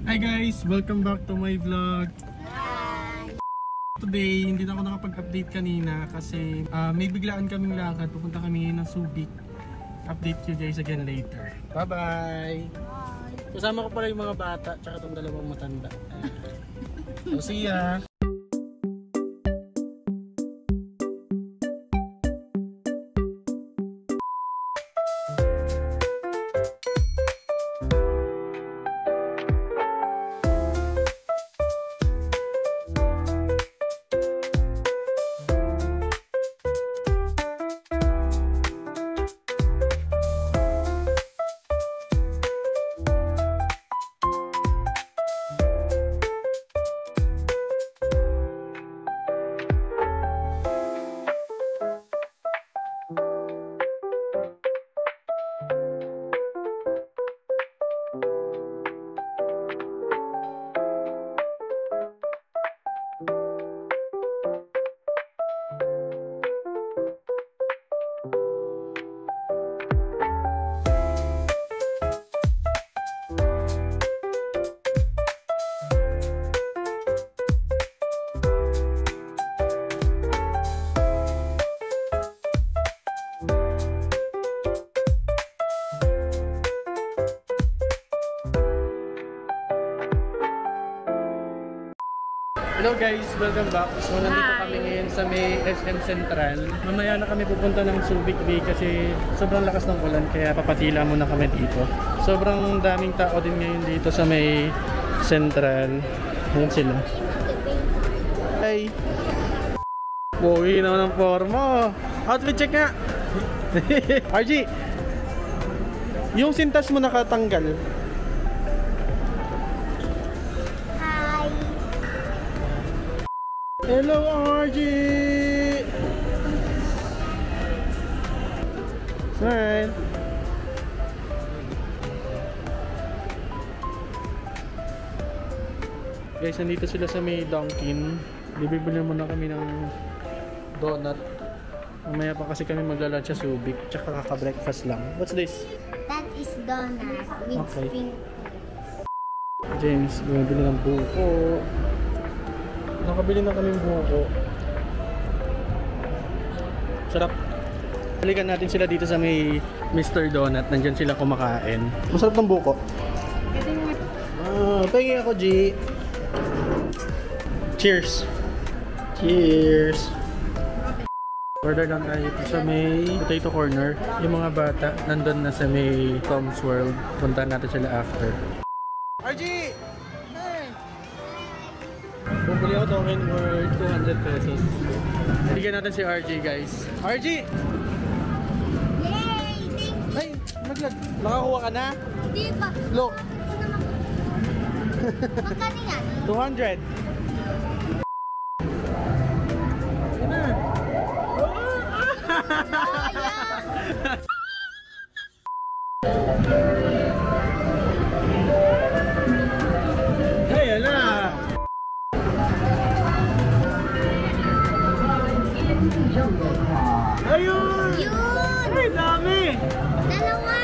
Hi guys! Welcome back to my vlog. Hi! Today, hindi na ako nakapag-update kanina kasi may biglaan kaming lakad. Pupunta kami ng Subic. Update you guys again later. Bye-bye! Kasama ko pala yung mga bata tsaka itong dalawang matanda. So see ya! Hello guys! Welcome back! So nandito kami ngayon sa may SM Central. Mamaya na kami pupunta ng Subic Bay kasi sobrang lakas ng ulan kaya papatila muna kami dito. Sobrang daming tao din ngayon dito sa may Central. Ayan sila. Hi! Bowie naman ang forma! Outfit check nga! RG! Yung sintas mo nakatanggal. Hello, RG! Smile! Guys, nandito sila sa may Dunkin. Bibili muna kami ng donut. Mamaya pa kasi kami magla-lunch sa Subic. Tsaka kaka-breakfast lang. What's this? That is donut with spring. James, bumibili ng buko. Nakabili na kaming buko. Sarap. Balikan natin sila dito sa may Mr. Donut. Nandyan sila kumakain. Masarap ng buko. Pahingi ako, G. Cheers. Cheers. Order lang tayo dito sa may potato corner. Yung mga bata nandun na sa may Tom's World. Puntahan natin sila after. RG! Bumili ako token for 200 pesos. Bigyan natin si RG guys. RG! Yay! Ay! Naglag! Nakakuha ka na? Hindi pa. Look! Magkano yan? 200! Ayun na! Ayan na! Ayun! Yun! Ay, dami! Dalawa!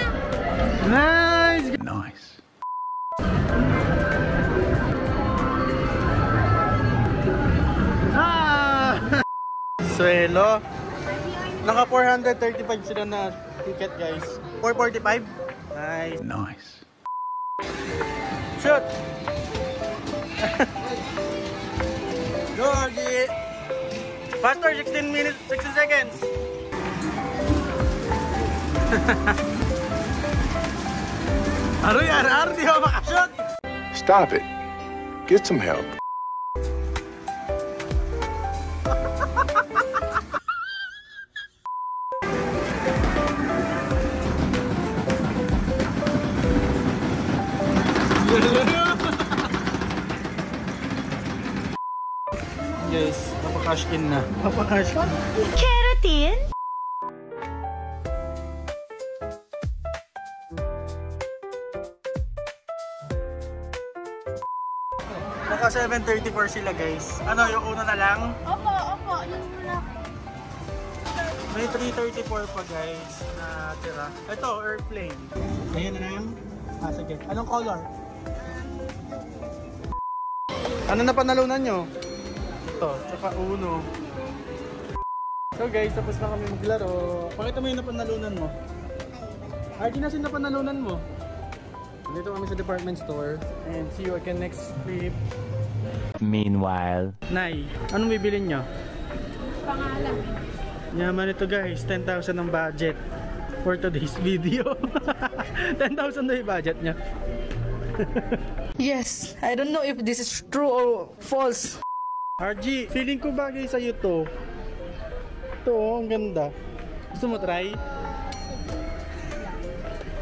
Nice! Nice. Ah! Swelo! Naka 435 sila na ticket guys. 445? Nice! Nice. Shoot! Go, RG! Faster, 16 minutes, 60 seconds! Ano yan? Di ba makashoot? Stop it. Get some help. Yes, napaka-cash in na. Napaka-cash in. Keratin? Naka 7:34 sila guys. Ano, yung una na lang? Opo, yung muna. May 334 pa guys na tira. Ito, airplane. Ayan na lang. Ah, sige. Anong color? Ano na panalunan nyo? Ito, tsaka uno. So guys, tapos na kami maglaro. Pakita mo yung napanalunan mo. RG, na sino napanalunan mo? Dito kami sa department store. And see you again next clip. Meanwhile, Nay, anong bibilin nyo? Pangalan. Yaman ito guys, 10,000 ang budget for today's video. 10,000 na yung budget niya. Yes, I don't know if this is true or false. RG, feeling ko bagay sa'yo to. Ito, ang ganda. Gusto mo try?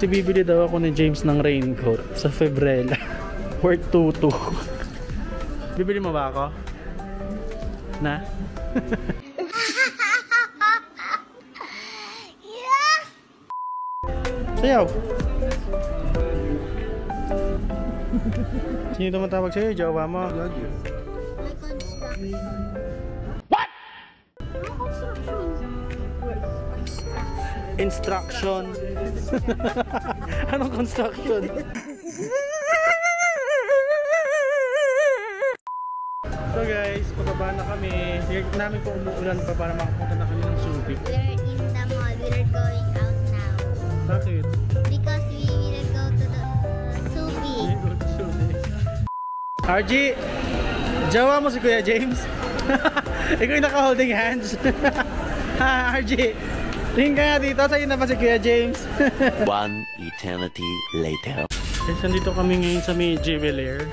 Bibili daw ako ni James ng raincoat sa Febrella. Worth 2,200. Bibili mo ba ako? Na? Sayaw! Sino tumatawag sa'yo? Jowa mo? May construction. What? May construction. Instruction. Anong construction? So guys, pababa na kami. Sige namin po umuulan pa para makapunta na kami ng Subic. We're in the mall. We're going out now. Bakit? Because we will go to the Subic. Go to Subic. RG! Jowa mo si Kuya James? Ikaw yung naka-holding hands. Ha, RG! Tingin ka nga dito, sa'yo na ba si Kuya James? one eternity later. Guys, nandito kami ngayon sa may Jubilair.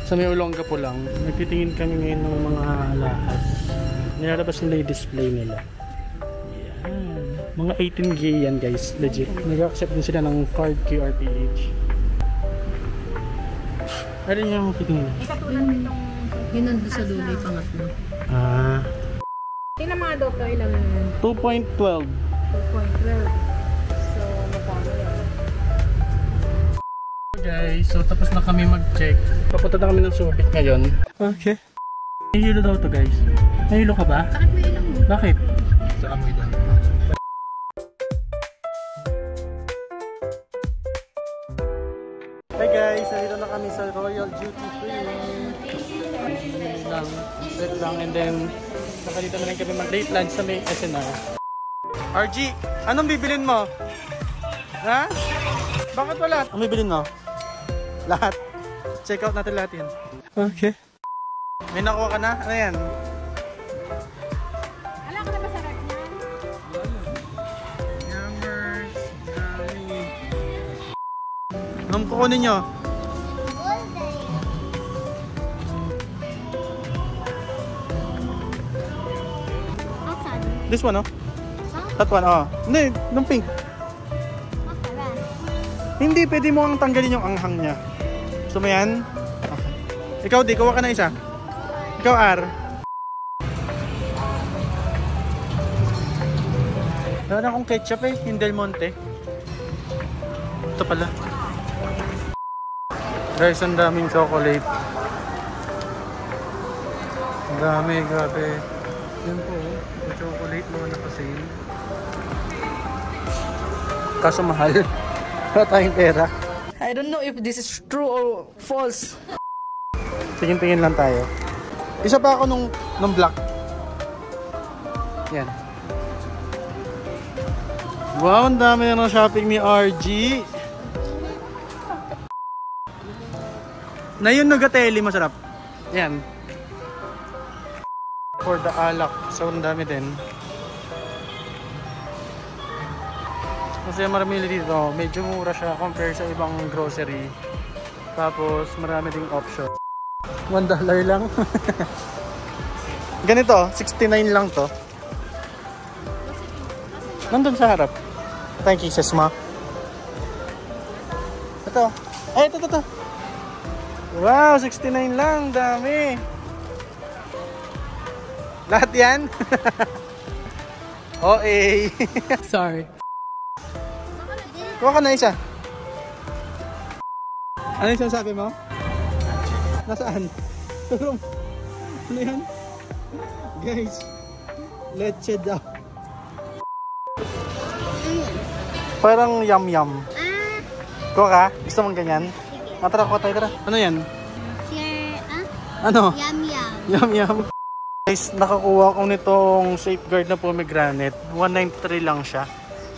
Sa may Olongapo lang. Nagtitingin kami ngayon ng mga alahas. Nilalabas nila yung display nila. Yan. Mga 18K yan guys, legit. Nag-accept din sila ng card QRPH. Ano yung titingin? Yun nandun sa dulo yung pangatlo. Ah. Tingnan mga doktor ilang yun. 2.12. 2.12. So, magkano yan? Guys, so tapos na kami mag-check. Papunta na kami ng Subic ngayon. Okay. May hilo daw to guys. May hilo ka ba? Sakit mo ilong mo. Bakit? Sa amoy daw. Hey guys, nandito na kami sa Royal Duty Free. Wait lang, and then nakalito na rin kami mag-late lunch sa may SNR. RG, anong bibilin mo? Ha? Bakit wala? Anong bibilin mo? Lahat. Check out natin lahat yan. Okay. May nakuha ka na? Ano yan? Alam ko na ba sa rag niya? Yummers. Yummy. Anong kukunin nyo? All day. Asan? This one, oh. Ha? That one, oh. Hindi, nung pink. Akala. Hindi, pwede mo ang tanggalin yung anghang niya. Gusto mo yan? Okay. Ikaw, di. Kuha ka na isa. Ikaw, R. Meron akong ketchup eh. Yung Del Monte. Ito pala. Guys, ang daming chocolate. Ang dami, grabe. Yan po, yung chocolate mga naka-sale. Kaso mahal. Wala tayong pera. I don't know if this is true or false. Tingin-tingin lang tayo. Isa pa ako nung black. Yan. Wow, ang dami na ng shopping ni RG. Na yung Nugatelli, masarap. Yan. For the alak. So, ang dami din. Kasi marami dito. Medyo mura siya compare sa ibang grocery. Tapos, marami ding option. $1 lang. Ganito, 69 lang to. Nandun sa harap. Thank you, sis ma. Ito. Ay, ito. Wow, 69 lang. Dami. Lahat yan? OA. Sorry. Kuha ka na isa. Ano yung sinasabi mo? Nasaan? Turo mo. Ano yan? Guys, leche daw. Parang yum-yum. Kuha ka? Gusto mong ganyan? Tara, kuha tayo, tara. Ano yan? Sir, Ano? Yum yum. Yum yum. Guys, nakakuha ko nitong Safeguard na pomegranate. 193 lang siya.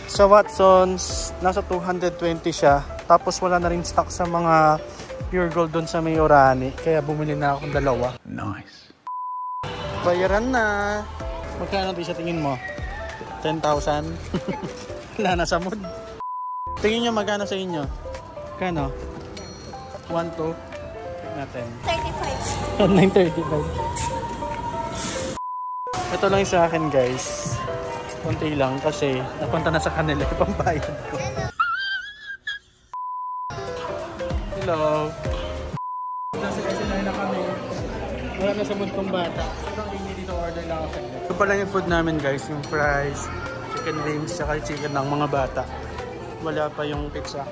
Sa Watsons, nasa 220 siya. Tapos wala na rin stock sa mga Pure Gold doon sa may Orani. Kaya bumili na akong dalawa. Nice. Bayaran na. Magkano di sa tingin mo? 10,000? Wala na sa mood. Tingin nyo magkano sa inyo? Kano? 1, 2? Natin. 35. 935. Ito lang yung sa akin guys. Konti lang kasi napunta na sa kanila yung pambayad ko. Hello. Nasa SNR na kami. Wala na sa mood kong bata. Sobrang ingay dito, order lang ako. Ito pala yung food namin guys. Yung fries, chicken wings, saka chicken ng mga bata. Wala pa yung pizza.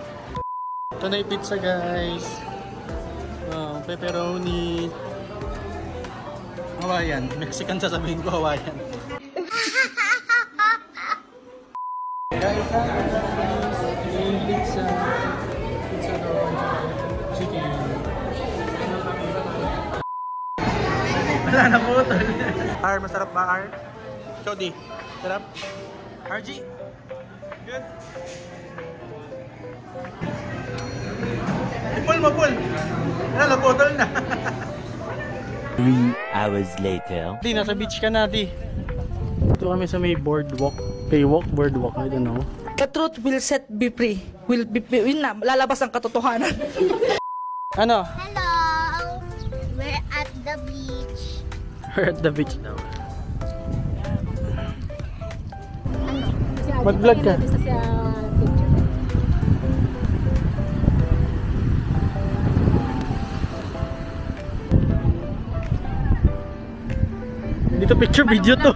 Ito na yung pizza guys. Pepperoni. Hawaiian. Mexican sasabihin ko, Hawaiian. Pizza. Pizza doon. Chicken. Wala na po ito. R, masarap ba R? Ikaw di. Sarap? RG. Good. Ipul mo, pul. Wala, naputol na. 3 hours later. Di, nasa beach ka na, di. Ito kami sa may boardwalk. Paywalk, boardwalk, I don't know. The truth will set be free. Yun na, lalabas ang katotohanan. Ano? Hello. We're at the beach. We're at the beach now. Mag-vlog ka. Dito picture video to.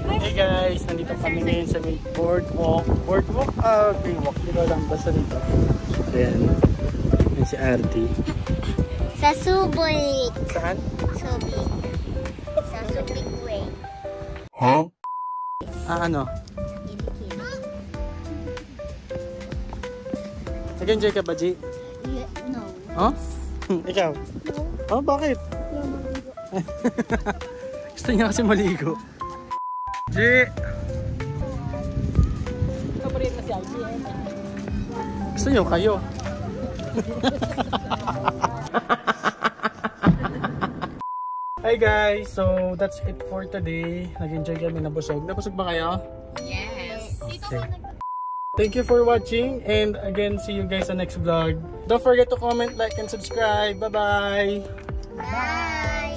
Hey guys, nandito kami ngayon sa may boardwalk. Boardwalk? Paywalk. Hindi ko alam, basta dito. Ayan. Ayan si Artie. Sa Subic. Saan? Subic. Sa Subic Way. Huh? Ano? Nag-enjoy ka ba, G? No. Oh? Ikaw? No. Oh, bakit? Gusto niya kasi maligo. G! Gusto niyo kayo? Hi guys! So, that's it for today. Nag-enjoy kami, nabusog. Nabusog ba kayo? Yes. Okay. Thank you for watching, and again, see you guys on next vlog. Don't forget to comment, like, and subscribe. Bye-bye! Bye.